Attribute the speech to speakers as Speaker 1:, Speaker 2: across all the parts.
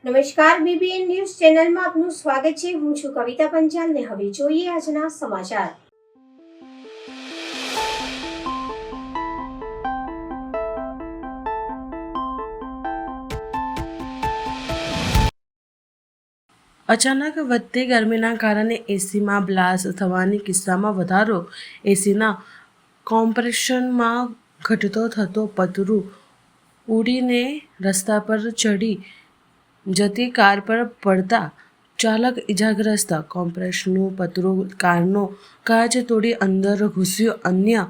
Speaker 1: નમસ્કાર, BBN news ચેનલમાં આપનું સ્વાગત છે. હું છું કવિતા પંચાલ ને હવે જોઈએ આજના સમાચાર.
Speaker 2: અચાનક વધતી ગરમીના કારણે એસીમાં બ્લાસ્ટ થવાની કિસ્સામાં વધારો. એસીના કોમ્પ્રેશનમાં ઘટતો થતો પતરું ઉડીને રસ્તા પર ચડી જતી કાર પર પડતા ચાલક ઇજાગ્રસ્ત. કોમ્પ્રેશરનું પતરું કારનો કાચ તોડી અંદર ઘૂસ્યું. અન્ય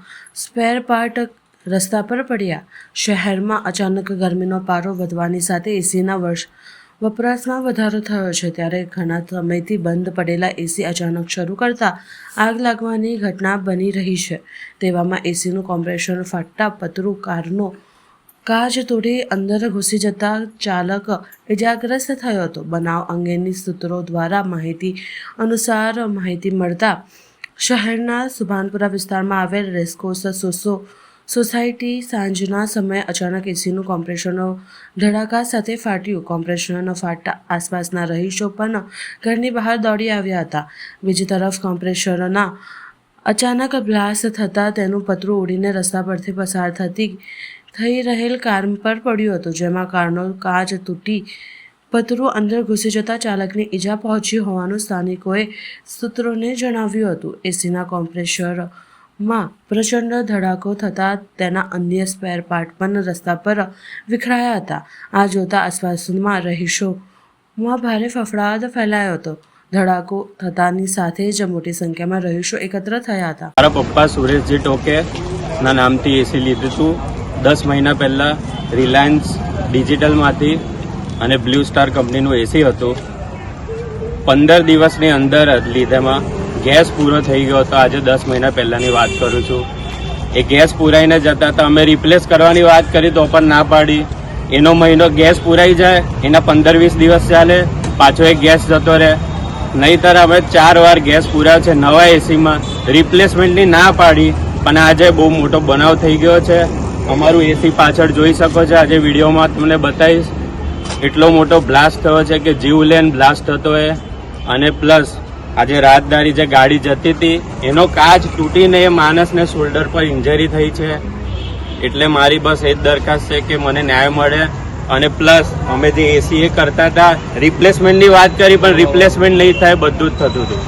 Speaker 2: સ્પેર પાર્ટ રસ્તા પર પડ્યા. શહેરમાં અચાનક ગરમીનો પારો વધવાની સાથે એસીના વપરાશમાં વધારો થયો છે. ત્યારે ઘણા સમયથી બંધ પડેલા એસી અચાનક શરૂ કરતા આગ લાગવાની ઘટના બની રહી છે. તેવામાં એસીનું કોમ્પ્રેસર ફાટતા પતરું કારનો કાચ તોડી અંદર ઘૂસી જતા ચાલક ઇજાગ્રસ્ત થયો હતો. બનાવ અંગેની સૂત્રો દ્વારા માહિતી મળતા શહેરના સુભાનપુરા વિસ્તારમાં આવેલ રેસકોર્સ સોસાયટી સાંજના સમયે અચાનક એસીનું કોમ્પ્રેસરનો ધડાકા સાથે ફાટ્યું. કોમ્પ્રેસરનો ફાટતા આસપાસના રહીશો પણ ઘરની બહાર દોડી આવ્યા હતા. બીજી તરફ કોમ્પ્રેસરના અચાનક બ્લાસ્ટ થતાં તેનું પતરું ઉડીને રસ્તા પરથી પસાર થઈ રહેલ કાર પર પડ્યું હતું, જેમાં કારનો કાચ તૂટી પતરું અંદર ઘૂસી જતા ચાલકને ઈજા પહોંચી હોવાનું સ્થાનિકોએ સૂત્રોને જણાવ્યું હતું. એસીના કોમ્પ્રેસરમાં પ્રચંડ ધડાકો થતાં તેના અન્ય સ્પેર પાર્ટ પણ રસ્તા પર વિખરાયા હતા. આ જોતા આસપાસના રહીશોમાં ભારે ફફડાટ ફેલાયો હતો. ધડાકો થતાની સાથે જ મોટી સંખ્યામાં રહીશો એકત્ર થયા હતા.
Speaker 3: મારા પપ્પા સુરેશજી ટોકે ના નામથી એસી લીધું હતું 10 મહિના પહેલાં રિલાયન્સ ડિજિટલમાંથી, અને બ્લુ સ્ટાર કંપનીનું એસી હતું. 15 દિવસની અંદર લીધેમાં ગેસ પૂરો થઈ ગયો હતો. આજે 10 મહિના પહેલાંની વાત કરું છું. એ ગેસ પૂરાઈને જતા હતા. અમે રિપ્લેસ કરવાની વાત કરી તો પણ ના પાડી. એનો મહિનો ગેસ પૂરાઈ જાય, એના 15-20 દિવસ ચાલે, પાછો એક ગેસ જતો રહે. નહીંતર અમે 4 વાર ગેસ પૂરા છે નવા એસીમાં. રિપ્લેસમેન્ટની ના પાડી, પણ આજે બહુ મોટો બનાવ થઈ ગયો છે. અમારું એસી પાછળ જોઈ શકો છો. આજે વિડીયોમાં તમને બતાવીશ. એટલો મોટો બ્લાસ્ટ થયો છે કે જીવલેણ બ્લાસ્ટ હતો એ. અને પ્લસ આજે રાહદારી જે ગાડી જતી હતી એનો કાચ તૂટીને એ માણસને શોલ્ડર પર ઇન્જરી થઈ છે. એટલે મારી બસ એ જ દરખાસ્ત છે કે મને ન્યાય મળે. અને પ્લસ અમે જે એસી એ કરતા હતા, રિપ્લેસમેન્ટની વાત કરી પણ રિપ્લેસમેન્ટ નહીં થાય, બધું જ થતું હતું.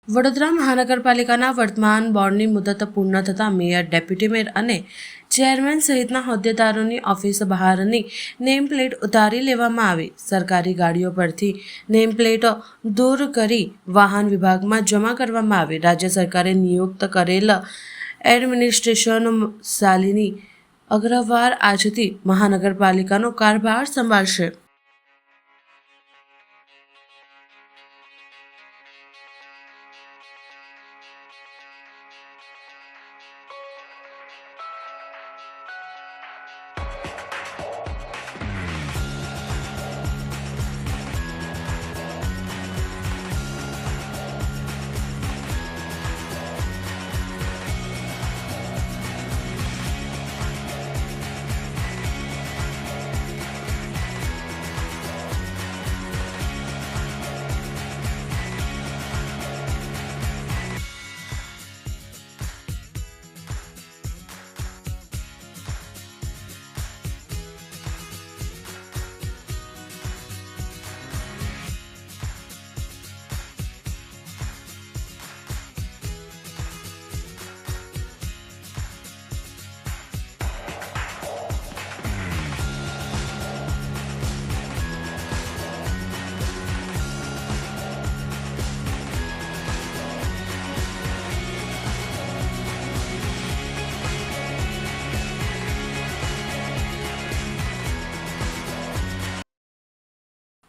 Speaker 2: વડોદરા મહાનગરપાલિકાના વર્તમાન બોર્ડની મુદત પૂર્ણ થતાં મેયર, ડેપ્યુટી મેયર અને ચેરમેન સહિતના હોદ્દેદારોની ઓફિસ બહારની નેમ પ્લેટ ઉતારી લેવામાં આવી. સરકારી ગાડીઓ પરથી નેમ પ્લેટો દૂર કરી વાહન વિભાગમાં જમા કરવામાં આવી. રાજ્ય સરકારે નિયુક્ત કરેલ એડમિનિસ્ટ્રેશન શાલિની અગ્રવાલ આજથી મહાનગરપાલિકાનો કારભાર સંભાળશે.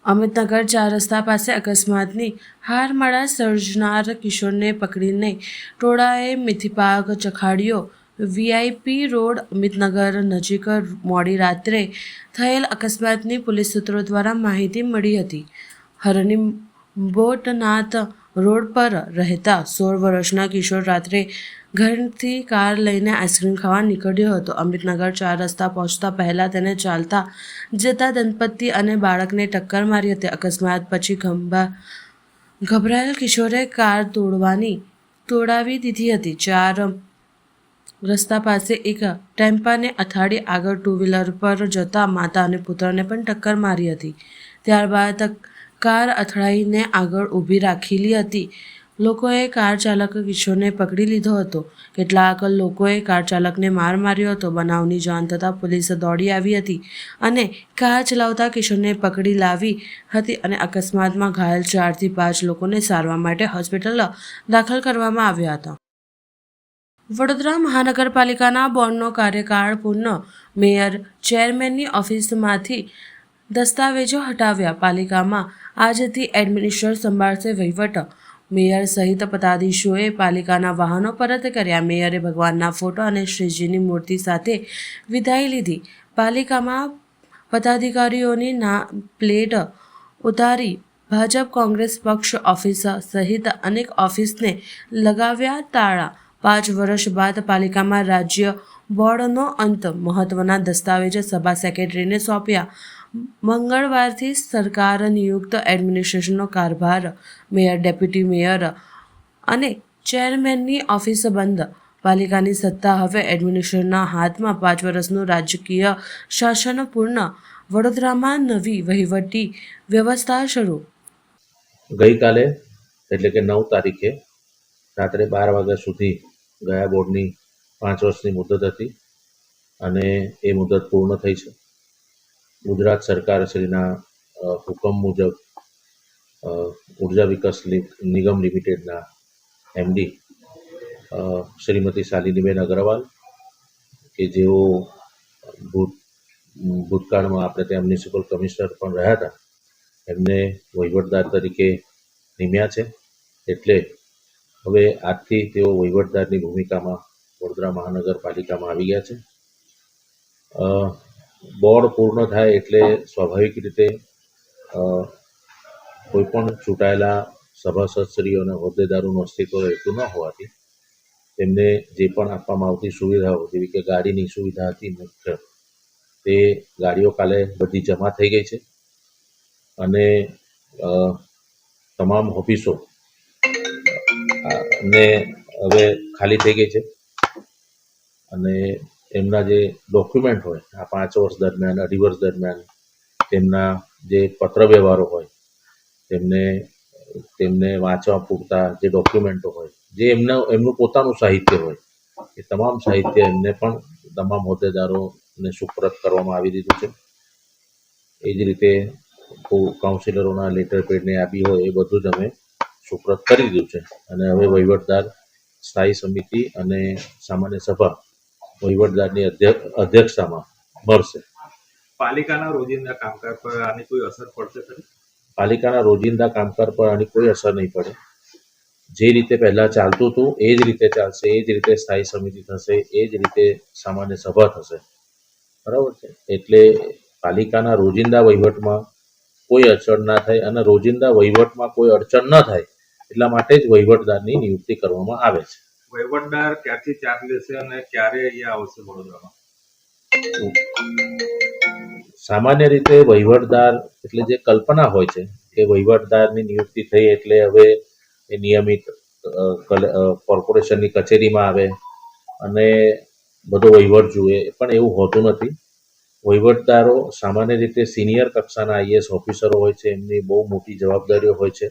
Speaker 2: અમિતનગર 4 રસ્તા પાસે અકસ્માતની હારમાળા સર્જનાર કિશોરને પકડીને ટોળાએ મિથીપાક ચખાડ્યો. વીઆઈપી રોડ અમિતનગર નજીક મોડી રાત્રે થયેલ અકસ્માતની પોલીસ સૂત્રો દ્વારા માહિતી મળી હતી. હરની બોટનાથ રોડ પર રહેતા 16 વર્ષના કિશોર રાત્રે ઘરથી કાર લઈને આઈસ્ક્રીમ ખાવા નીકળ્યો હતો. અમૃતનગર 4 રસ્તા પહોંચતા પહેલા તેને ચાલતા જતા દંપતી અને બાળકને ટક્કર મારી હતી. અકસ્માત પછી ગભરાયેલ કિશોરે કાર તોડાવી દીધી હતી. 4 રસ્તા પાસે એક ટેમ્પાને અથાડી આગળ 2 વ્હીલર પર જતા માતા અને પુત્રને પણ ટક્કર મારી હતી. ત્યારબાદ કાર અથડાઈને આગળ ઊભી રાખેલી હતી. લોકોએ કાર ચાલક કિશોરને પકડી લીધો હતો. કેટલાક લોકોએ કાર ચાલકને માર માર્યો હતો. બનાવની જાણ થતાં પોલીસ દોડી આવી હતી અને કાર ચલાવતા કિશોરને પકડી લાવી હતી અને અકસ્માતમાં ઘાયલ 4 થી 5 લોકોને સારવાર માટે હોસ્પિટલ દાખલ કરવામાં આવ્યા હતા. વડોદરા મહાનગરપાલિકાના બોર્ડનો કાર્યકાળ પૂર્ણ. મેયર ચેરમેનની ઓફિસમાંથી દસ્તાવેજો હટાવ્યા. પાલિકામાં આજથી એડમિનિસ્ટ્રેટર સંભાળશે વહીવટ. મેયર સહિત પદાધીશોએ પાલિકાના વાહનો પરત કર્યા. મેયરે ભગવાનના ફોટો અને શ્રીજીની મૂર્તિ સાથે વિદાય લીધી. પાલિકામાં પદાધિકારીઓની પ્લેટ ઉતારી ભાજપ કોંગ્રેસ પક્ષ ઓફિસ સહિત અનેક ઓફિસને લગાવ્યા તાળા. 5 વર્ષ બાદ પાલિકામાં રાજ્ય બોર્ડનો અંત. મહત્વના દસ્તાવેજ સભા સેક્રેટરીને સોંપ્યા. મંગળવારથી સરકાર નિયુક્ત એડમિનિસ્ટ્રેશનનો કારભાર. મેયર, ડેપ્યુટી મેયર અને ચેરમેનની ઓફિસ બંધ. પાલિકાની સત્તા હવે એડમિનિસ્ટ્રેટરના હાથમાં. 5 વર્ષનું રાજકીય શાસન પૂર્ણ. વડોદરામાં નવી વહીવટી વ્યવસ્થા શરૂ.
Speaker 4: ગઈકાલે એટલે કે 9 તારીખે રાત્રે 12 વાગ્યા સુધી ગયા બોર્ડની 5 વર્ષની મુદત હતી અને એ મુદત પૂર્ણ થઈ છે. ગુજરાત સરકારશ્રીના હુકમ મુજબ ઉર્જા વિકાસ નિગમ લિમિટેડના એમડી શ્રીમતી શાલિનીબેન અગ્રવાલ કે જેઓ ભૂતકાળમાં આપણે ત્યાં મ્યુનિસિપલ કમિશનર પણ રહ્યા હતા, એમને વહીવટદાર તરીકે નિમ્યા છે. એટલે હવે આજથી તેઓ વહીવટદારની ભૂમિકામાં વડોદરા મહાનગરપાલિકામાં આવી ગયા છે. બોર્ડ પૂર્ણ થાય એટલે સ્વાભાવિક રીતે કોઈ પણ ચૂંટાયેલા સભાસદશ્રીઓ અને હોદ્દેદારોનું અસ્તિત્વ રહેતું ન હોવાથી તેમને જે પણ આપવામાં આવતી સુવિધાઓ, જેવી કે ગાડીની સુવિધા હતી મુખ્ય, તે ગાડીઓ કાલે બધી જમા થઈ ગઈ છે અને તમામ ઓફિસો ને હવે ખાલી થઈ ગઈ છે અને એમના જે ડોક્યુમેન્ટ હોય આ 5 વર્ષ દરમિયાન, 2.5 વર્ષ દરમિયાન તેમના જે પત્ર વ્યવહારો હોય તેમને વાંચવા પૂરતા જે ડોક્યુમેન્ટો હોય, જે એમનું પોતાનું સાહિત્ય હોય, એ તમામ સાહિત્ય એમને પણ તમામ હોદ્દેદારોને સુપરત કરવામાં આવી દીધું છે. એ જ રીતે કાઉન્સિલરોના લેટર પેડને આપી હોય એ બધું જ અમે સુપરત કરી દીધું છે અને હવે વહીવટદાર સ્થાયી સમિતિ અને સામાન્ય સભા વહીવટદારની અધ્યક્ષતામાં મળશે.
Speaker 5: પાલિકાના રોજિંદા કામકાજ પર આની કોઈ અસર પડશે ખરી?
Speaker 4: પાલિકાના રોજિંદા કામકાજ પર આની કોઈ અસર નહીં પડે. જે રીતે પહેલાં ચાલતું હતું એ જ રીતે ચાલશે, એ જ રીતે સ્થાયી સમિતિ થશે, એ જ રીતે સામાન્ય સભા થશે. બરાબર છે? એટલે પાલિકાના રોજિંદા વહીવટમાં કોઈ અડચણ ના થાય અને રોજિંદા વહીવટમાં કોઈ અડચણ ન થાય એટલા માટે જ વહીવટદારની નિયુક્તિ કરવામાં આવે છે.
Speaker 5: વહીવટદાર ક્યારથી ચાર્જ લેશે અને ક્યારે અહીંયા આવશે વડોદરામાં?
Speaker 4: સામાન્ય રીતે વહીવટદાર એટલે જે કલ્પના હોય છે કે વહીવટદારની નિયુક્તિ થઈ એટલે હવે એ નિયમિત કોર્પોરેશનની કચેરીમાં આવે અને બધો વહીવટ જુએ, પણ એવું હોતું નથી. વહીવટદારો સામાન્ય રીતે સિનિયર કક્ષાના આઈએએસ ઓફિસરો હોય છે, એમની બહુ મોટી જવાબદારીઓ હોય છે,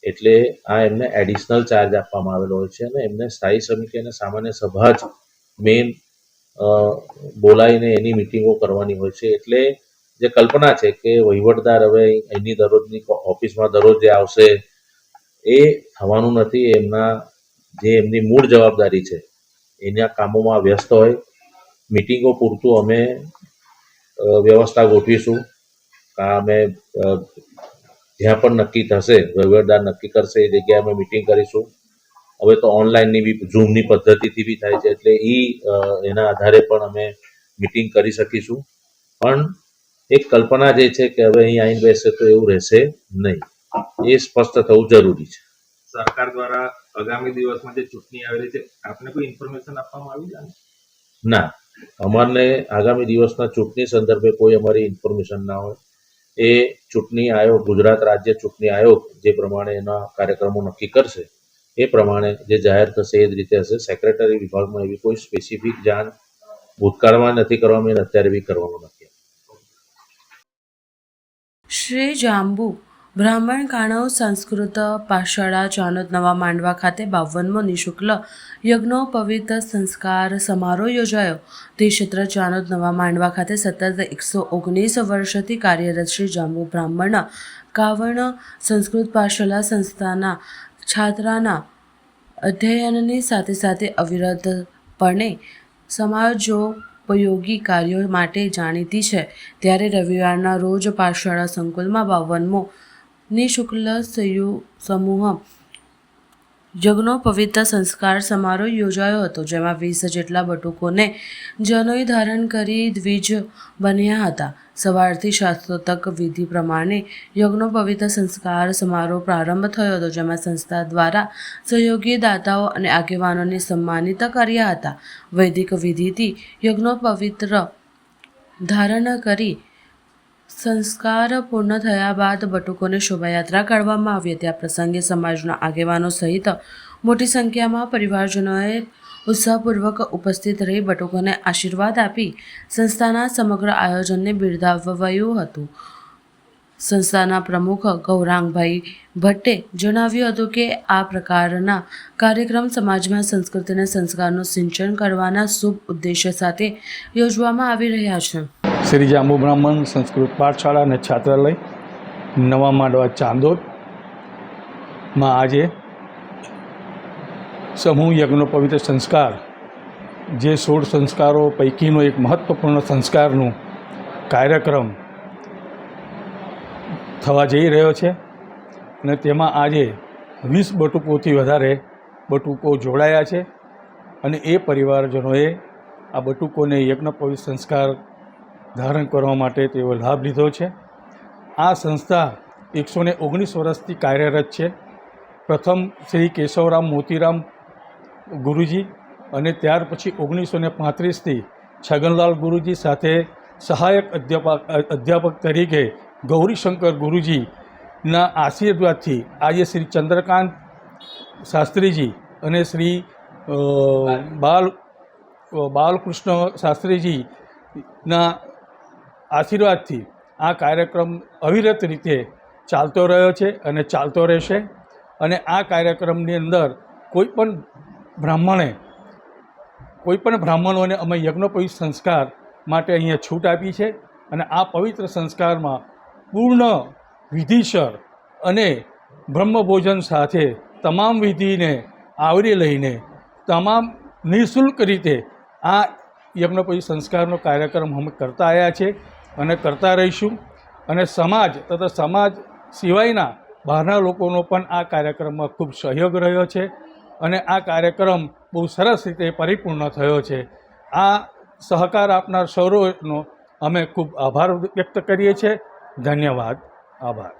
Speaker 4: એટલે આ એમને એડિશનલ ચાર્જ આપવામાં આવેલો હોય છે અને એમને સ્થાયી સમિતિ અને સામાન્ય સભા જ મેઇન બોલાવીને એની મિટિંગો કરવાની હોય છે. એટલે જે કલ્પના છે કે વહીવટદાર હવે એની દરરોજની ઓફિસમાં દરરોજ જે આવશે એ થવાનું નથી. એમની મૂળ જવાબદારી છે એના કામોમાં વ્યસ્ત હોય. મિટિંગો પૂરતું અમે વ્યવસ્થા ગોઠવીશું. અમે જ્યાં પણ નક્કી થશે, વહીવટદાર નક્કી કરશે એ જગ્યાએ અમે મિટિંગ કરીશું. હવે તો ઓનલાઈનની બી ઝૂમની પદ્ધતિથી બી થાય છે, એટલે એના આધારે પણ અમે મિટિંગ કરી શકીશું. પણ એક કલ્પના જે છે કે હવે અહીં આવીને બેસે તો એવું રહેશે નહીં, એ સ્પષ્ટ થવું જરૂરી છે.
Speaker 5: સરકાર દ્વારા આગામી દિવસમાં જે ચૂંટણી આવી રહી છે આપને કોઈ ઇન્ફોર્મેશન આપવામાં આવી છે?
Speaker 4: ના, અમારને આગામી દિવસના ચૂંટણી સંદર્ભે કોઈ અમારી ઇન્ફોર્મેશન ના હોય. એ ચૂંટણી આયોગ, ગુજરાત રાજ્ય ચૂંટણી આયોગ જે પ્રમાણે એના કાર્યક્રમો નક્કી કરશે એ પ્રમાણે જે જાહેર થશે એ જ રીતે હશે. સેક્રેટરી વિભાગમાં એવી કોઈ સ્પેસિફિક જાણ ભૂતકાળમાં નથી કરવામાં અને અત્યારે બી કરવાનું નથી.
Speaker 2: શ્રી જાંબુ બ્રાહ્મણ કાણવ સંસ્કૃત પાઠશાળા ચાણોદ નવા માંડવા ખાતે 52મો નિઃશુલ્ક યજ્ઞોપવિત સંસ્કાર સમારોહ યોજાયો. તે ક્ષેત્ર ચાણોદ નવા માંડવા ખાતે સતત 119 વર્ષથી કાર્યરત શ્રી જાંબુ બ્રાહ્મણ કાવણ સંસ્કૃત પાઠશાળા સંસ્થાના છાત્રાના અધ્યયનની સાથે સાથે અવિરતપણે સમાજોપયોગી કાર્યો માટે જાણીતી છે. ત્યારે રવિવારના રોજ પાઠશાળા સંકુલમાં 52મો નિઃશુલ્ક સમૂહ યજ્ઞોપવિત સંસ્કાર સમારોહ યોજાયો હતો, જેમાં 20 જેટલા બટુકોને જનોઈ ધારણ કરી દ્વિજ બન્યા હતા. સવારથી શાસ્ત્રોક્ત વિધિ પ્રમાણે યજ્ઞોપવિત સંસ્કાર સમારોહ પ્રારંભ થયો હતો, જેમાં સંસ્થા દ્વારા સહયોગી દાતાઓ અને આગેવાનોને સન્માનિત કર્યા હતા. વૈદિક વિધિથી યજ્ઞોપવિત્ર ધારણ કરી સંસ્કાર પૂર્ણ થયા બાદ બટુકોને શોભાયાત્રા કાઢવામાં આવી હતી. આ પ્રસંગે સમાજના આગેવાનો સહિત મોટી સંખ્યામાં પરિવારજનોએ ઉત્સાહપૂર્વક ઉપસ્થિત રહી બટુકોને આશીર્વાદ આપી સંસ્થાના સમગ્ર આયોજનને બિરદાવ્યું હતું. સંસ્થાના પ્રમુખ ગૌરાંગભાઈ ભટ્ટે જણાવ્યું હતું કે આ પ્રકારના કાર્યક્રમ સમાજમાં સંસ્કૃતિ અને સંસ્કારનું સિંચન કરવાના શુભ ઉદ્દેશ્ય સાથે યોજવામાં આવી રહ્યા છે.
Speaker 6: શ્રી જાંબુ બ્રાહ્મણ સંસ્કૃત પાઠશાળા અને છાત્રાલય નવા માંડવા ચાંદોદમાં આજે સમૂહ યજ્ઞોપવિત સંસ્કાર, જે 16 સંસ્કારો પૈકીનો એક મહત્ત્વપૂર્ણ સંસ્કારનું કાર્યક્રમ થવા જઈ રહ્યો છે. અને તેમાં આજે 20 બટુકોથી વધારે બટુકો જોડાયા છે અને એ પરિવારજનોએ આ બટુકોને યજ્ઞોપવિત સંસ્કાર ધારણ કરવા માટે તેઓ લાભ લીધો છે. આ સંસ્થા 119 વર્ષથી કાર્યરત છે. પ્રથમ શ્રી કેશવરામ મોતીરામ ગુરુજી અને ત્યાર પછી 1935થી છગનલાલ ગુરુજી સાથે સહાયક અધ્યાપક તરીકે ગૌરીશંકર ગુરુજીના આશીર્વાદથી આજે શ્રી ચંદ્રકાંત શાસ્ત્રીજી અને શ્રી બાલકૃષ્ણ શાસ્ત્રીજીના આશીર્વાદથી આ કાર્યક્રમ અવિરત રીતે ચાલતો રહ્યો છે અને ચાલતો રહેશે. અને આ કાર્યક્રમની અંદર કોઈપણ બ્રાહ્મણોને અમે યજ્ઞોપવિત સંસ્કાર માટે અહીંયા છૂટ આપી છે. અને આ પવિત્ર સંસ્કારમાં પૂર્ણ વિધિસર અને બ્રહ્મભોજન સાથે તમામ વિધિને આવરી લઈને તમામ નિઃશુલ્ક રીતે આ યજ્ઞોપવિત સંસ્કારનો કાર્યક્રમ અમે કરતા આવ્યા છે અને કરતા રહીશું. અને સમાજ તથા સમાજ સિવાયના બહારના લોકોનો પણ આ કાર્યક્રમમાં ખૂબ સહયોગ રહ્યો છે અને આ કાર્યક્રમ બહુ સરસ રીતે પરિપૂર્ણ થયો છે. આ સહકાર આપનાર સૌનો અમે ખૂબ આભાર વ્યક્ત કરીએ છીએ. ધન્યવાદ. આભાર.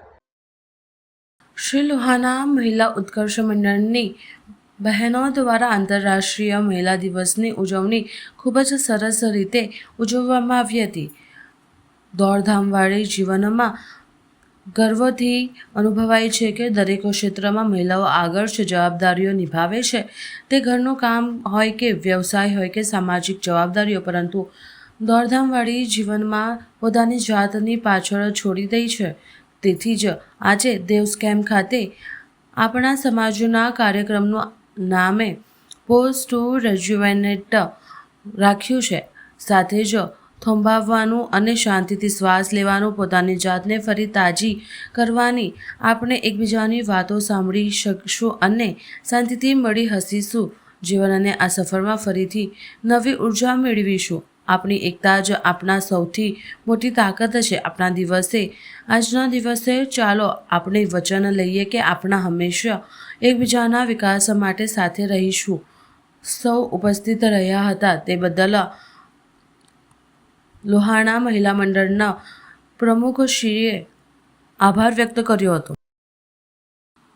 Speaker 2: શ્રી લુહાણા મહિલા ઉત્કર્ષ મંડળની બહેનો દ્વારા આંતરરાષ્ટ્રીય મહિલા દિવસની ઉજવણી ખૂબ જ સરસ રીતે ઉજવવામાં આવી હતી. દોડધામવાળી જીવનમાં ગર્વથી અનુભવાય છે કે દરેક ક્ષેત્રમાં મહિલાઓ આગળ છે, જવાબદારીઓ નિભાવે છે. તે ઘરનું કામ હોય કે વ્યવસાય હોય કે સામાજિક જવાબદારીઓ, પરંતુ દોડધામવાળી જીવનમાં પોતાની જાતની પાછળ છોડી દઈ છે. તેથી જ આજે દેવ્સ કેમ્પ ખાતે આપણા સમાજના કાર્યક્રમનું નામે પોઝ ટુ રેજ્યુવેનેટ રાખ્યું છે. સાથે જ થોંભાવવાનું અને શાંતિથી શ્વાસ લેવાનું, પોતાની જાતને ફરી તાજી કરવાની, આપણે એકબીજાની વાતો સાંભળી શકશું અને શાંતિથી મળી હસીશું. જીવન અને આ સફરમાં ફરીથી નવી ઉર્જા મેળવીશું. આપણી એકતા જ આપણા સૌથી મોટી તાકાત છે. આજના દિવસે ચાલો આપણે વચન લઈએ કે આપણા હંમેશા એકબીજાના વિકાસ માટે સાથે રહીશું. સૌ ઉપસ્થિત રહ્યા હતા તે બદલ લુહાણા મહિલા મંડળના પ્રમુખશ્રીએ આભાર વ્યક્ત કર્યો હતો.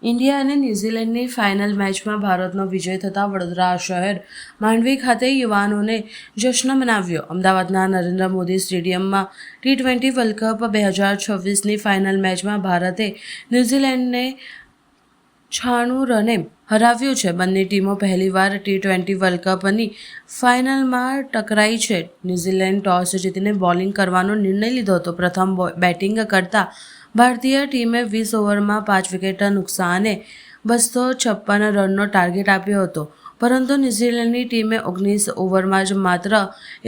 Speaker 2: ઇન્ડિયા અને ન્યૂઝીલેન્ડની ફાઇનલ મેચમાં ભારતનો વિજય થતાં વડોદરા શહેર માંડવી ખાતે યુવાનોને જશ્ન મનાવ્યો. અમદાવાદના નરેન્દ્ર મોદી સ્ટેડિયમમાં T20 વર્લ્ડ કપ 2026ની ફાઇનલ મેચમાં ભારતે ન્યૂઝીલેન્ડને 96 રને હરાવ્યું છે. બંને ટીમો પહેલીવાર T20 વર્લ્ડ કપની ફાઇનલમાં ટકરાઈ છે. ન્યૂઝીલેન્ડ ટોસ જીતીને બોલિંગ કરવાનો નિર્ણય લીધો હતો. પ્રથમ બેટિંગ કરતા ભારતીય ટીમે 20 ઓવરમાં 5 વિકેટ નુકસાને 256 રનનો ટાર્ગેટ આપ્યો હતો, પરંતુ ન્યૂઝીલેન્ડની ટીમે 19 ઓવરમાં જ માત્ર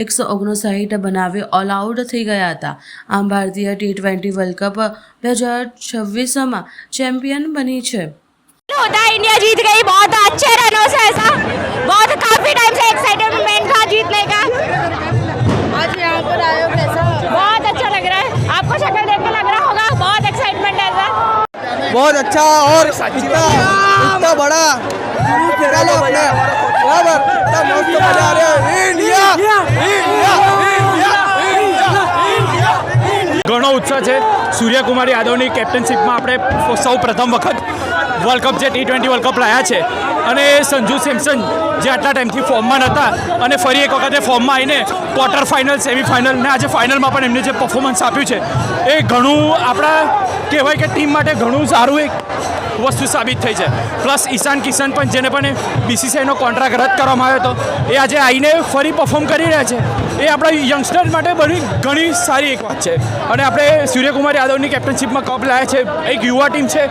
Speaker 2: 159 બનાવી ઓલ આઉટ થઈ ગયા હતા. આમ ભારતીય T20 વર્લ્ડ કપ 2026માં ચેમ્પિયન બની છે.
Speaker 7: होता है इंडिया जीत गई बहुत अच्छे रनों से. ऐसा बहुत काफी टाइम से एक्साइटमेंट था जीतने का. आज यहाँ पर आए हो कैसा? बहुत अच्छा लग रहा है. आपको शक्ल देख के लग रहा होगा बहुत एक्साइटमेंट है सर.
Speaker 8: बहुत अच्छा और इतना बड़ा निकाला अपने बराबर. इतना मस्त मजा आ रहा है. इंडिया
Speaker 9: ઘણો ઉત્સાહ છે. સૂર્યકુમાર યાદવની કેપ્ટનશીપમાં આપણે સૌ પ્રથમ વખત વર્લ્ડ કપ જે T20 વર્લ્ડ કપ લાવ્યા છે, અને સંજુ સેમસન જે આટલા ટાઈમથી ફોર્મમાં નહોતા અને ફરી એક વખતે ફોર્મમાં આવીને ક્વાર્ટર ફાઇનલ, સેમિફાઇનલ ને આજે ફાઇનલમાં પણ એમને જે પરફોર્મન્સ આપ્યું છે એ ઘણું આપણા કહેવાય કે ટીમ માટે ઘણું સારું એક વસ્તુ સાબિત થઈ છે. પ્લસ ઈશાન કિશન પણ, જેને પણ BCCIનો કોન્ટ્રાક્ટ રદ કરવામાં આવ્યો હતો, એ આજે આવીને ફરી પરફોર્મ કરી રહ્યા છે. એ આપણા યંગસ્ટર્સ માટે ઘણી સારી એક વાત છે. અને આપણે સૂર્યકુમાર યાદવની કેપ્ટનશીપમાં કપ લાવ્યા છે. એક યુવા ટીમ છે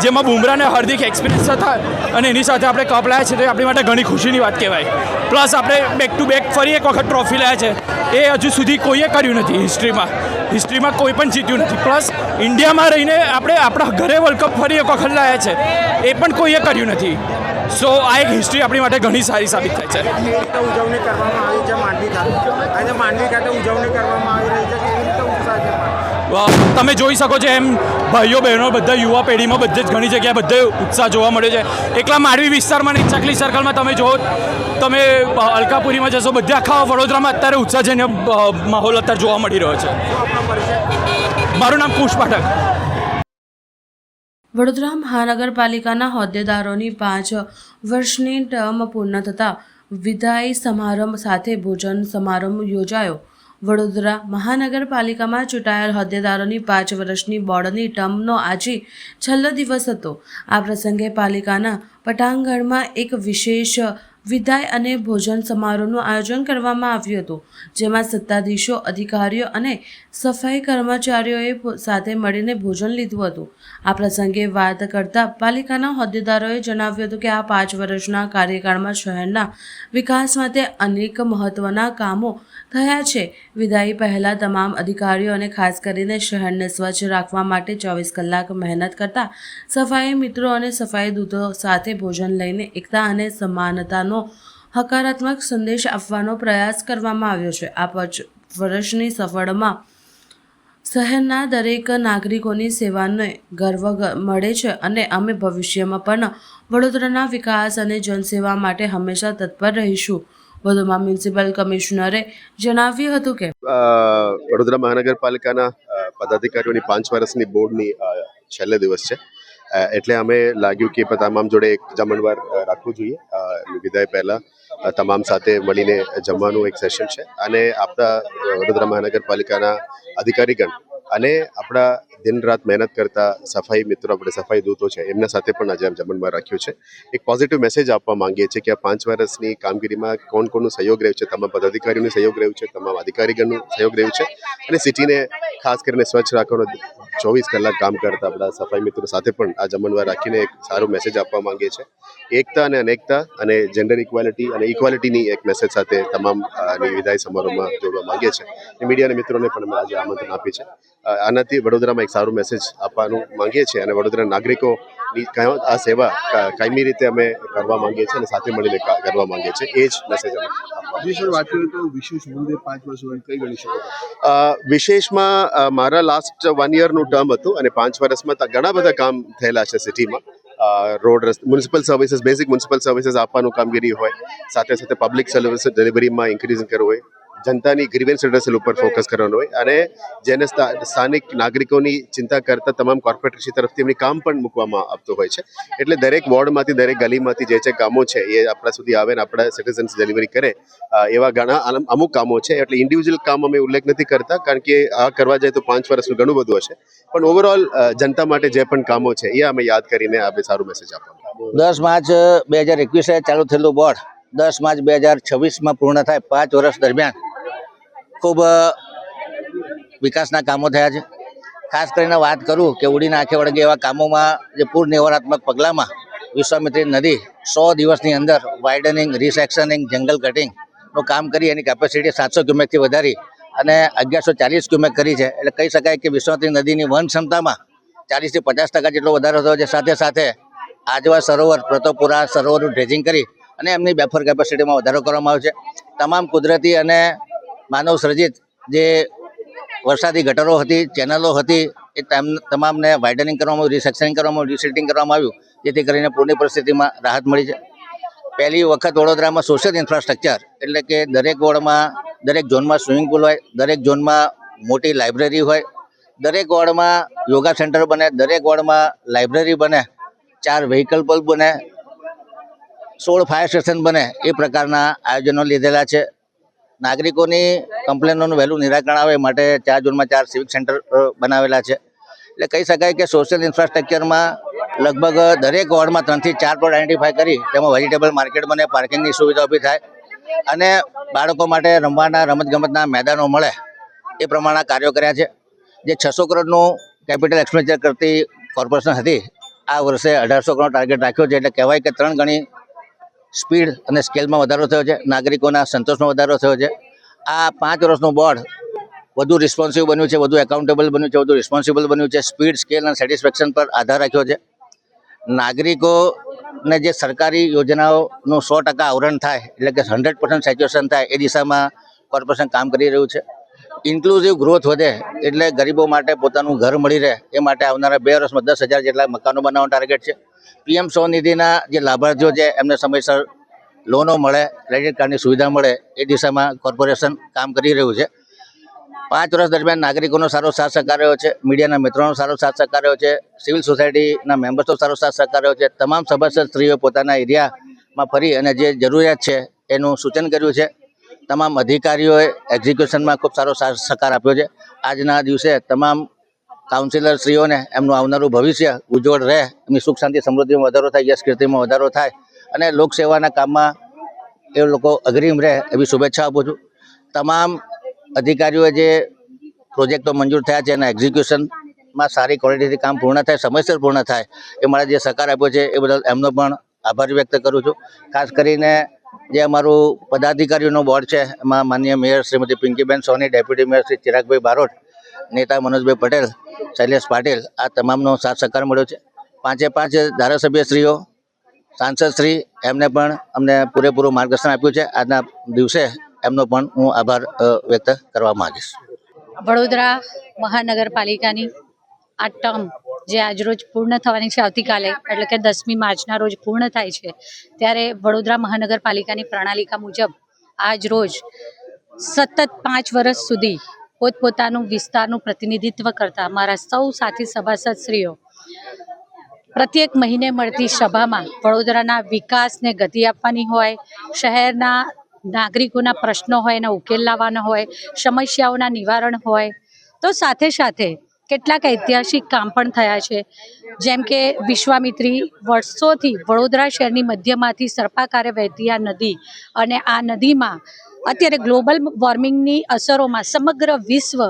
Speaker 9: જેમાં બુમરાહ અને હાર્દિક એક્સપિરિયન્સ હતા, અને એની સાથે આપણે કપ લાવ્યા છે, તો એ આપણી માટે ઘણી ખુશીની વાત કહેવાય. પ્લસ આપણે બેક ટુ બેક ફરી એક વખત ટ્રોફી લાવ્યા છે. એ હજુ સુધી કોઈએ કર્યું નથી હિસ્ટ્રીમાં કોઈ પણ જીત્યું નથી. પ્લસ ઇન્ડિયામાં રહીને આપણે આપણા ઘરે વર્લ્ડ કપ ફરી એક વખત લાવ્યા છે, એ પણ કોઈએ કર્યું નથી. સો આ એક હિસ્ટ્રી આપણી માટે ઘણી સારી સાબિત થાય છે.
Speaker 8: ઉજવણી કરવામાં આવી છે માંડવી ખાતે. આજે માંડવી ખાતે ઉજવણી કરવામાં આવી રહી છે. કેવી રીતે ઉત્સાહ છે?
Speaker 9: તમે જોઈ શકો છો એમ ભાઈઓ બહેનો બધા યુવા પેઢીમાં બધે જ ઘણી જગ્યાએ બધે ઉત્સાહ જોવા મળ્યો છે. એકલા માંડવી વિસ્તારમાં નહીં, ચકલી સર્કલમાં તમે જુઓ, તમે અલકાપુરીમાં જશો, બધે આખા વડોદરામાં અત્યારે ઉત્સાહજન્ય માહોલ અત્યારે જોવા મળી રહ્યો છે. મારું નામ કુશ પાઠક.
Speaker 2: વડોદરા મહાનગરપાલિકાના હોદ્દેદારોની 5 વર્ષની ટર્મ પૂર્ણ થતાં વિદાય સમારંભ સાથે ભોજન સમારંભ યોજાયો. વડોદરા મહાનગરપાલિકામાં ચૂંટાયેલ હોદ્દેદારોની 5 વર્ષની બોર્ડની ટર્મનો આજે છેલ્લો દિવસ હતો. આ પ્રસંગે પાલિકાના પટાંગણમાં એક વિશેષ વિદાય અને ભોજન સમારોહનું આયોજન કરવામાં આવ્યું હતું, જેમાં સત્તાધીશો, અધિકારીઓ અને સફાઈ કર્મચારીઓએ સાથે મળીને ભોજન લીધું હતું. આ પ્રસંગે વાત કરતા પાલિકાના હોદ્દેદારોએ જણાવ્યું હતું કે આ 5 વર્ષના કાર્યકાળમાં શહેરના વિકાસ માટે અનેક મહત્વના કામો થયા છે. વિદાય પહેલાં તમામ અધિકારીઓ અને ખાસ કરીને શહેરને સ્વચ્છ રાખવા માટે 24 કલાક મહેનત કરતા સફાઈ મિત્રો અને સફાઈ દૂતો સાથે ભોજન લઈને એકતા અને સમાનતાનો હકારાત્મક સંદેશ આપવાનો પ્રયાસ કરવામાં આવ્યો છે. આ 5 વર્ષની સફળમાં શહેરના દરેક નાગરિકોની સેવાને ગર્વ મળે છે, અને અમે ભવિષ્યમાં પણ વડોદરાના વિકાસ અને જનસેવા માટે હંમેશા તત્પર રહીશું. વધુમાં મ્યુનિસિપલ કમિશનરે જણાવ્યું હતું કે
Speaker 10: વડોદરા મહાનગરપાલિકાના પદાધિકારીઓની 5 વર્ષની બોર્ડની છેલ્લે દિવસ છે, એટલે અમે લાગ્યું કે તમામ જોડે એક જમણવાર રાખવું જોઈએ. વિદાય પહેલા તમામ સાથે મળીને જમવાનું એક સેશન છે, અને આપણા વડોદરા મહાનગરપાલિકાના અધિકારીગણ અને આપણા દિન રાત મહેનત કરતા સફાઈ મિત્રો, આપણે સફાઈ દૂતો છે, એમના સાથે પણ આજે જમણવાર રાખ્યું છે. એક પોઝિટિવ મેસેજ આપવા માંગીએ છીએ કે આ 5 વર્ષની કામગીરીમાં કોનું સહયોગ રહ્યું છે. તમામ પદાધિકારીઓનું સહયોગ રહ્યું છે, તમામ અધિકારીગણનું સહયોગ રહ્યું છે, અને સિટીને ખાસ કરીને સ્વચ્છ રાખવાનો 24 કલાક કામ કરતા આપણા સફાઈ મિત્રો સાથે પણ આ જમણવાર રાખીને એક સારો મેસેજ આપવા માંગીએ છીએ. એકતા અને અનેકતા અને જેન્ડર ઇક્વાલિટી અને ઇક્વાલિટીની એક મેસેજ સાથે તમામ વિદાય સમારોહમાં જોડવા માંગીએ છીએ. મીડિયાના મિત્રોને પણ અમે આજે આમંત્રણ આપી છે. આનાથી વડોદરામાં એક સારું મેસેજ આપવાનું માંગીએ છીએ, અને વડોદરા નાગરિકોની આ સેવા કાયમી રીતે અમે કરવા માંગીએ છીએ અને સાથે મળીને કરવા માંગીએ છીએ. એ જ મેસેજ અમે વિશેષમાં મારા લાસ્ટ 1 યરનું ટર્મ હતું, અને 5 વર્ષમાં ઘણા બધા કામ થયેલા છે સિટીમાં. Road, municipal services, basic municipal services આપવાનું કામગીરી હોય, સાથે સાથે પબ્લિક સર્વિસ ડિલિવરીમાં ઇન્ક્રીઝ કરવું હોય, જનતાની ગ્રીવન્સ એડ્રેસલ ઉપર ફોકસ કરવાનું હોય અને જેને સ્થાનિક નાગરિકોની ચિંતા કરતા તમામ કોર્પોરેશન તરફથી એમની કામ પણ મૂકવામાં આવતું હોય છે. એટલે દરેક વોર્ડમાંથી દરેક ગલીમાંથી જે કામો છે એ આપણા સુધી આવે ને આપણા સિટીઝન્સ ડિલિવરી કરે એવા ઘણા અમુક કામો છે. એટલે ઇન્ડિવિજ્યુઅલ કામ અમે ઉલ્લેખ નથી કરતા કારણ કે આ કરવા જાય તો 5 વર્ષનું ઘણું બધું હશે, પણ ઓવરઓલ જનતા માટે જે પણ કામો છે એ અમે યાદ કરીને આપણે સારું મેસેજ આપવાનું.
Speaker 11: 10 માર્ચ 2021 ચાલુ થયેલું બોર્ડ 10 માર્ચ 2026 પૂર્ણ થાય. 5 વર્ષ દરમિયાન ખૂબ વિકાસના કામો થયા છે. ખાસ કરીને વાત કરું કે ઉડીને આંખે વળગે એવા કામોમાં જે પૂર નિવારણાત્મક પગલામાં વિશ્વામિત્રી નદી 100 દિવસની અંદર વાઇડનિંગ, રિસેક્શનિંગ, જંગલ કટિંગનું કામ કરી એની કેપેસિટી 700 ક્યુમેકથી વધારી અને 1140 ક્યુમેક કરી છે. એટલે કહી શકાય કે વિશ્વામિત્રી નદીની વહન ક્ષમતામાં 40 થી 50% જેટલો વધારો થયો છે. સાથે સાથે આજવા સરોવર, પ્રતાપપુરા સરોવરનું ડ્રેજિંગ કરી અને એમની બેફર કેપેસિટીમાં વધારો કરવામાં આવ્યો છે. તમામ કુદરતી અને માનવ સર્જિત જે વરસાદી ગટરો હતી, ચેનલો હતી, એ તમામને વાઇડનિંગ કરવામાં આવ્યું, રિસેક્શનિંગ કરવામાં આવ્યું, રિસિલ્ટિંગ કરવામાં આવ્યું, જેથી કરીને પૂરની પરિસ્થિતિમાં રાહત મળી છે. પહેલી વખત વડોદરામાં સોશિયલ ઇન્ફ્રાસ્ટ્રક્ચર એટલે કે દરેક વોર્ડમાં, દરેક ઝોનમાં સ્વિમિંગ પુલ હોય, દરેક ઝોનમાં મોટી લાઇબ્રેરી હોય, દરેક વોર્ડમાં યોગા સેન્ટર બને, દરેક વોર્ડમાં લાઇબ્રેરી બને, 4 વ્હીકલ પલ બને, 16 ફાયર સ્ટેશન બને, એ પ્રકારના આયોજનો લીધેલા છે. નાગરિકોની કમ્પ્લેનોનું વહેલું નિરાકરણ આવે માટે 4 ઝોનમાં 4 સિવિક સેન્ટર બનાવેલા છે. એટલે કહી શકાય કે સોશિયલ ઇન્ફ્રાસ્ટ્રક્ચરમાં લગભગ દરેક વોર્ડમાં 3 થી 4 પ્લોટ આઈડેન્ટિફાય કરી તેમાં વેજીટેબલ માર્કેટ બને, પાર્કિંગની સુવિધા ઊભી થાય અને બાળકો માટે રમવાના રમતગમતના મેદાનો મળે એ પ્રમાણના કાર્યો કર્યા છે. જે 600 કરોડનું કેપિટલ એક્સપેન્ડિચર કરતી કોર્પોરેશન હતી, આ વર્ષે 1800 કરોડ ટાર્ગેટ રાખ્યો છે. એટલે કહેવાય કે 3 ગણી સ્પીડ અને સ્કેલમાં વધારો થયો છે, નાગરિકોના સંતોષમાં વધારો થયો છે. આ 5 વર્ષનું બોર્ડ વધુ રિસ્પોન્સિવ બન્યું છે, વધુ એકાઉન્ટેબલ બન્યું છે, વધુ રિસ્પોન્સિબલ બન્યું છે. સ્પીડ, સ્કેલ અને સેટિસ્ફેક્શન પર આધાર રાખ્યો છે. નાગરિકોને જે સરકારી યોજનાઓનું 100% આવરણ થાય એટલે કે 100% સેચ્યુરેશન થાય એ દિશામાં કોર્પોરેશન કામ કરી રહ્યું છે. ઇન્ક્લુઝિવ ગ્રોથ વધે એટલે ગરીબો માટે પોતાનું ઘર મળી રહે એ માટે આવનારા 2 વર્ષમાં 10,000 જેટલા મકાનો બનાવવાનો ટાર્ગેટ છે. PM સ્વનિધિના જે લાભાર્થીઓ છે એમને સમયસર લોનો મળે, ક્રેડિટ કાર્ડની સુવિધા મળે એ દિશામાં કોર્પોરેશન કામ કરી રહ્યું છે. 5 વર્ષ દરમિયાન નાગરિકોનો સારો સાથ સહકાર રહ્યો છે, મીડિયાના મિત્રોનો સારો સાથ સહકાર રહ્યો છે, સિવિલ સોસાયટીના મેમ્બર્સનો સારો સાથ સહકાર રહ્યો છે. તમામ સભાસદ સ્ત્રીઓ પોતાના એરિયામાં ફરી અને જે જરૂરિયાત છે એનું સૂચન કર્યું છે. તમામ અધિકારીઓએ એક્ઝિક્યુશનમાં ખૂબ સારો સાથ સહકાર આપ્યો છે. આજના દિવસે તમામ કાઉન્સિલર શ્રીઓને એમનું આવનારું ભવિષ્ય ઉજ્જવળ રહે, એમની સુખ શાંતિ સમૃદ્ધિમાં વધારો થાય, યશ કીર્તિમાં વધારો થાય અને લોકસેવાના કામમાં એ લોકો અગ્રીમ રહે એવી શુભેચ્છા આપું છું. તમામ અધિકારીઓએ જે પ્રોજેક્ટો મંજૂર થયા છે એના એક્ઝિક્યુશનમાં સારી ક્વોલિટીથી કામ પૂર્ણ થાય, સમયસર પૂર્ણ થાય એ મારે જે સહકાર આપ્યો છે એ બદલ એમનો પણ આભાર વ્યક્ત કરું છું. ખાસ કરીને જે અમારું પદાધિકારીઓનો બોર્ડ છે એમાં માનનીય મેયર શ્રીમતી પિંકીબેન સોની, ડેપ્યુટી મેયર શ્રી ચિરાગભાઈ બારોટ, નેતા મનોજભાઈ પટેલ, શૈલેષ પાટીલ, આ તમામનો સાથ સહકાર મળ્યો છે. 5 ધારાસભ્યશ્રીઓ, સાંસદશ્રી એમને પણ અમને પૂરેપૂરું માર્ગદર્શન આપ્યું છે. આજના દિવસે એમનો પણ હું આભાર વ્યક્ત કરવા માંગીશ.
Speaker 7: વડોદરા મહાનગરપાલિકાની આ ટર્મ જે આજરોજ પૂર્ણ થવાની છે, આવતીકાલે એટલે કે 10મી માર્ચના રોજ પૂર્ણ થાય છે, ત્યારે વડોદરા મહાનગરપાલિકાની પ્રણાલિકા મુજબ આજ રોજ સતત 5 વર્ષ સુધી પોતપોતાનું વિસ્તારનું પ્રતિનિધિત્વ કરતા મારા સૌ સાથી સભાસદશ્રીઓ પ્રત્યેક મહિને મળતી સભામાં વડોદરાના વિકાસને ગતિ આપવાની હોય, શહેરના નાગરિકોના પ્રશ્નો હોય એના ઉકેલ લાવવાના હોય, સમસ્યાઓના નિવારણ હોય, તો સાથે સાથે કેટલાક ઐતિહાસિક કામ પણ થયા છે. જેમ કે વિશ્વામિત્રી વર્ષોથી વડોદરા શહેરની મધ્યમાંથી સર્પાકારે વહેતી આ નદી, અને આ નદીમાં અત્યારે ગ્લોબલ વોર્મિંગની અસરોમાં સમગ્ર વિશ્વ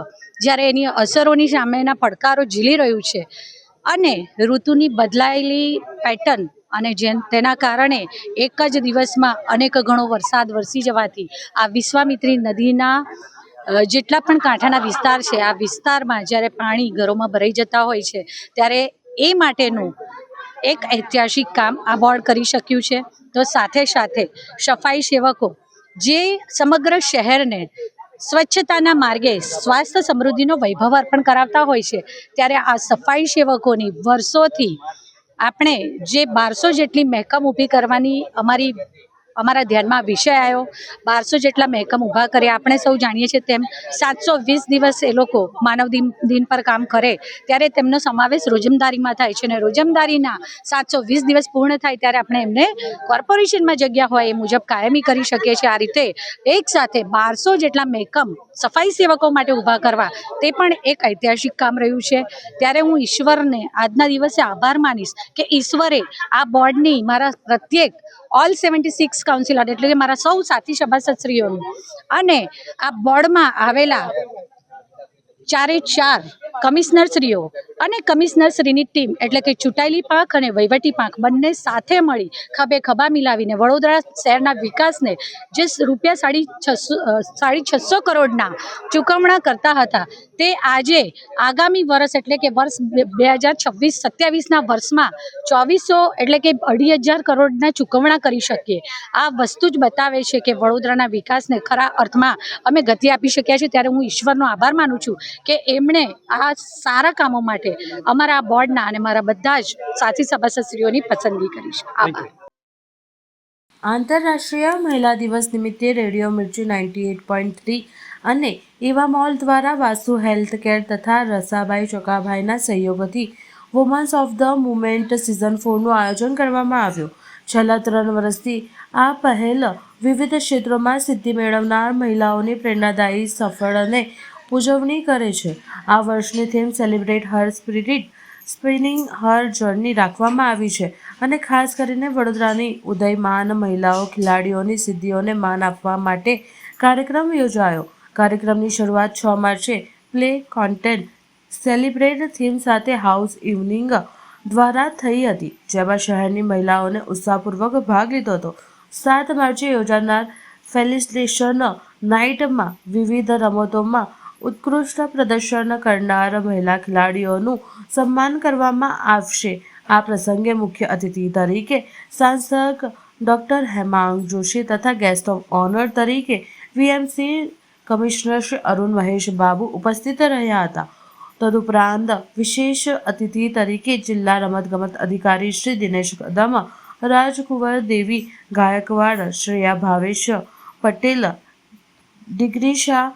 Speaker 7: જ્યારે એની અસરોની સામેના પડકારો ઝીલી રહ્યું છે અને ઋતુની બદલાયેલી પેટર્ન અને તેના કારણે એક જ દિવસમાં અનેક ગણો વરસાદ વરસી જવાથી આ વિશ્વામિત્રી નદીના જેટલા પણ કાંઠાના વિસ્તાર છે આ વિસ્તારમાં જ્યારે પાણી ઘરોમાં ભરાઈ જતા હોય છે ત્યારે એ માટેનું એક ઐતિહાસિક કામ આ બોર્ડ કરી શક્યું છે. તો સાથે સાથે સફાઈ સેવકો જે સમગ્ર શહેરને સ્વચ્છતાના માર્ગે સ્વાસ્થ્ય સમૃદ્ધિનો વૈભવ અર્પણ કરાવતા હોય છે, ત્યારે આ સફાઈ સેવકોની વર્ષોથી આપણે જે 1200 જેટલી મહેકમ ઊભી કરવાની અમારી અમારા ધ્યાનમાં વિષય આવ્યો. 1200 જેટલા મહેકમ ઊભા કર્યા. આપણે સૌ જાણીએ છીએ તેમ 720 દિવસ એ લોકો માનવ દિન પર કામ કરે ત્યારે તેમનો સમાવેશ રોજમદારીમાં થાય છે, અને રોજમદારીના 720 દિવસ પૂર્ણ થાય ત્યારે આપણે એમને કોર્પોરેશનમાં જગ્યા હોય એ મુજબ કાયમી કરી શકીએ છીએ. આ રીતે એક સાથે 1200 જેટલા મહેકમ સફાઈ સેવકો માટે ઊભા કરવા તે પણ એક ઐતિહાસિક કામ રહ્યું છે. ત્યારે હું ઈશ્વરને આજના દિવસે આભાર માનીશ કે ઈશ્વરે આ બોર્ડની મારા પ્રત્યેક ઓલ 76 કાઉન્સિલર એટલે કે મારા સૌ સાથી સભાસદશ્રીઓનું અને આ બોર્ડમાં આવેલા 4 કમિશનરશ્રીઓ અને કમિશનરશ્રીની ટીમ એટલે કે ચૂંટાયેલી પાંખ અને વહીવટી પાંખ બંને સાથે મળી ખભે ખભા મિલાવીને વડોદરા શહેરના વિકાસને જે રૂપિયા 650 કરોડના ચૂકવણા કરતા હતા તે આજે આગામી વર્ષ એટલે કે વર્ષ 2026-27ના વર્ષમાં 2400 એટલે કે 2500 કરોડના ચૂકવણા કરી શકીએ. આ વસ્તુ જ બતાવે છે કે વડોદરાના વિકાસને ખરા અર્થમાં અમે ગતિ આપી શક્યા છીએ. ત્યારે હું ઈશ્વરનો આભાર માનું છું કે એમણે આ સારા કામો માટે અમારા બોર્ડના અને મારા બધા જ સાથી સભાસદશ્રીઓની પસંદગી કરી છે. આભાર.
Speaker 2: આંતરરાષ્ટ્રીય મહિલા દિવસ નિમિત્તે રેડિયો મિર્ચી 98.3 અને એવા મોલ દ્વારા વાસુ હેલ્થ કેર તથા રસાભાઈ ચોકાભાઈના સહયોગથી womens of the movement season 4નું આયોજન કરવામાં આવ્યું. છેલ્લા 3 વર્ષથી આ પહેલ વિવિધ ક્ષેત્રોમાં સિદ્ધિ મેળવનાર મહિલાઓની પ્રેરણાદાયી સફળ અને ઉજવણી કરે છે. આ વર્ષની થીમ સેલિબ્રેટ હર સ્પિરિટ સ્પિનિંગ હર જર્ની રાખવામાં આવી છે અને ખાસ કરીને વડોદરાની ઉદયમાન મહિલાઓ ખેલાડીઓની સિદ્ધિઓને માન આપવા માટે કાર્યક્રમ યોજાયો. કાર્યક્રમની શરૂઆત 6 માર્ચે પ્લે કોન્ટેન્ટ સેલિબ્રેટ થીમ સાથે હાઉસ ઇવનિંગ દ્વારા થઈ હતી, જેમાં શહેરની મહિલાઓને ઉત્સાહપૂર્વક ભાગ લીધો હતો. 7 માર્ચે યોજાનાર ફેલિસિટેશન નાઇટમાં વિવિધ રમતોમાં ઉત્કૃષ્ટ પ્રદર્શન કરનાર મહિલા ખેલાડીઓનું સન્માન કરવામાં આવશે. આ પ્રસંગે મુખ્ય અતિથિ તરીકે સાંસદ ડૉક્ટર હેમાંગ જોશી તથા ગેસ્ટ ઓફ ઓનર તરીકે વીએમસી કમિશનર શ્રી અરુણ મહેશ બાબુ ઉપસ્થિત રહ્યા હતા. તદુપરાંત વિશેષ અતિથિ તરીકે જિલ્લા રમતગમત અધિકારી શ્રી દિનેશ કદમ, રાજકુંવર દેવી ગાયકવાડ, શ્રેયા ભાવેશ પટેલ, ડિગ્રીશા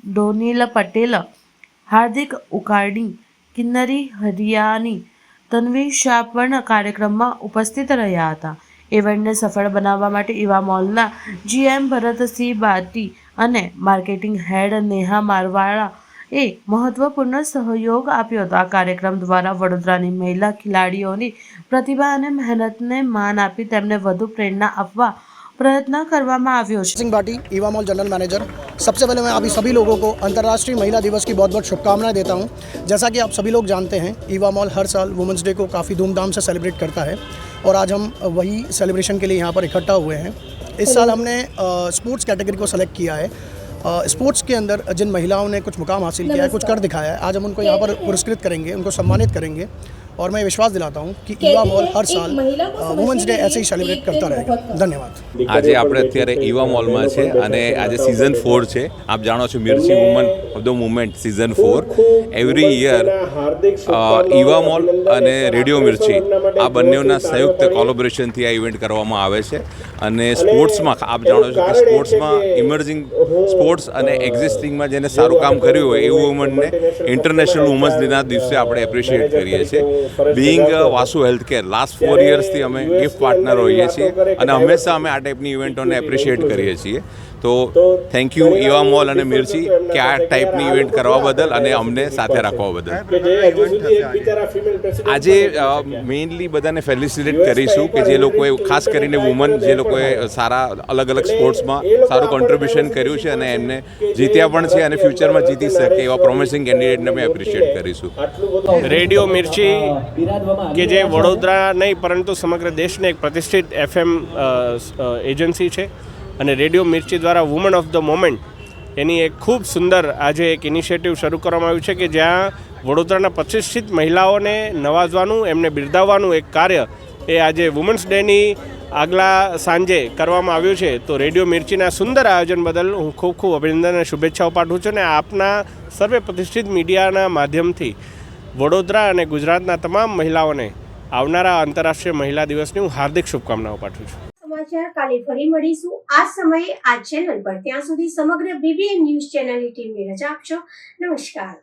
Speaker 2: ડોનિલ પટેલ, હાર્દિક ઉકારડી, કિન્નરી હરિયાની, તન્વી શાહ પણ કાર્યક્રમમાં ઉપસ્થિત રહ્યા હતા. ઇવેન્ટને સફળ બનાવવા માટે ઇવા મોલના જીએમ ભરતસિંહ બાટી અને માર્કેટિંગ હેડ નેહા મારવાળાએ મહત્વપૂર્ણ સહયોગ આપ્યો હતો. આ કાર્યક્રમ દ્વારા વડોદરાની મહિલા ખેલાડીઓની પ્રતિભા અને મહેનતને માન આપી તેમને વધુ પ્રેરણા આપવા प्रयत्न करवामा આવ્યો છે.
Speaker 12: सिंह बाटी, ईवा मॉल जनरल मैनेजर. सबसे पहले मैं अभी सभी लोगों को अंतर्राष्ट्रीय महिला दिवस की बहुत बहुत शुभकामनाएं देता हूं. जैसा कि आप सभी लोग जानते हैं, ईवा मॉल हर साल वुमेंस डे को काफ़ी धूमधाम से सेलिब्रेट करता है और आज हम वही सेलिब्रेशन के लिए यहाँ पर इकट्ठा हुए हैं. इस साल हमने स्पोर्ट्स कैटेगरी को सेलेक्ट किया है. स्पोर्ट्स के अंदर जिन महिलाओं ने कुछ मुकाम हासिल किया है, कुछ कर दिखाया है, आज हम उनको यहाँ पर पुरस्कृत करेंगे, उनको सम्मानित करेंगे और मैं विश्वास दिलाता हूँ कि ईवा मॉल हर साल વુમન્સ ડે ऐसे ही સેલિબ્રેટ કરતા रहेगा. ધન્યવાદ.
Speaker 13: આજે આપણે અત્યારે ઈવા મોલમાં છે અને આજે સિઝન 4 છે. આપ જાણો છો Mirchi woman of the movement season 4 every year Eva mall અને રેડિયો મિર્ચી આ બંનેના સંયુક્ત કોલેબોરેશનથી આ ઇવેન્ટ કરવામાં આવે છે. અને સ્પોર્ટ્સમાં આપ જાણો છો કે સ્પોર્ટ્સમાં ઇમર્જિંગ સ્પોર્ટ્સ અને એક્ઝિસ્ટિંગમાં જેને સારું કામ કર્યું હોય એવું વુમનને ઇન્ટરનેશનલ વુમન્સ ડેના દિવસે આપણે એપ્રિશિએટ કરીએ છીએ. બિંગ વાસુ હેલ્થ કેર લાસ્ટ 4 યર્સથી અમે ગિફ્ટ પાર્ટનર હોઈએ છીએ અને હંમેશા અમે આ ટાઈપની ઇવેન્ટોને એપ્રિશિએટ કરીએ છીએ. તો થેન્ક યુ ઈવા મોલ અને મિર્ચી કે આ ટાઈપની ઇવેન્ટ કરવા બદલ અને અમને સાથે રાખવા બદલ. આજે મેઇનલી બધાને ફેલિસિટેટ કરીશું કે જે લોકોએ ખાસ કરીને વુમન જે લોકોએ સારા અલગ અલગ સ્પોર્ટ્સમાં સારું કોન્ટ્રીબ્યુશન કર્યું છે અને એમને જીત્યા પણ છે અને ફ્યુચરમાં જીતી શકે એવા પ્રોમિસિંગ કેન્ડિડેટને અમે એપ્રિશિએટ કરીશું.
Speaker 14: રેડિયો મિર્ચી કે જે વડોદરા નહીં પરંતુ સમગ્ર દેશને એક પ્રતિષ્ઠિત FM એજન્સી છે અને રેડિયો મિર્ચી દ્વારા વુમન ઓફ ધ મોમેન્ટ એની એક ખૂબ સુંદર આજે એક ઇનિશિયેટિવ શરૂ કરવામાં આવ્યું છે કે જ્યાં વડોદરાના પ્રતિષ્ઠિત મહિલાઓને નવાજવાનું એમને બિરદાવવાનું એક કાર્ય એ આજે વુમન્સ ડેની આગલા સાંજે કરવામાં આવ્યું છે. તો રેડિયો મિર્ચીના સુંદર આયોજન બદલ હું ખૂબ ખૂબ અભિનંદન અને શુભેચ્છાઓ પાઠવું છું અને આપના સર્વે પ્રતિષ્ઠિત મીડિયાના માધ્યમથી વડોદરા અને ગુજરાતના તમામ મહિલાઓને આવનારા આંતરરાષ્ટ્રીય મહિલા દિવસની હું હાર્દિક શુભકામનાઓ પાઠવું છું.
Speaker 1: સમાચાર કાલે ફરી મળીશું આ સમયે આ ચેનલ પર. ત્યાં સુધી સમગ્ર BBN ન્યૂઝ ચેનલની ટીમને રજા આપશો. નમસ્કાર.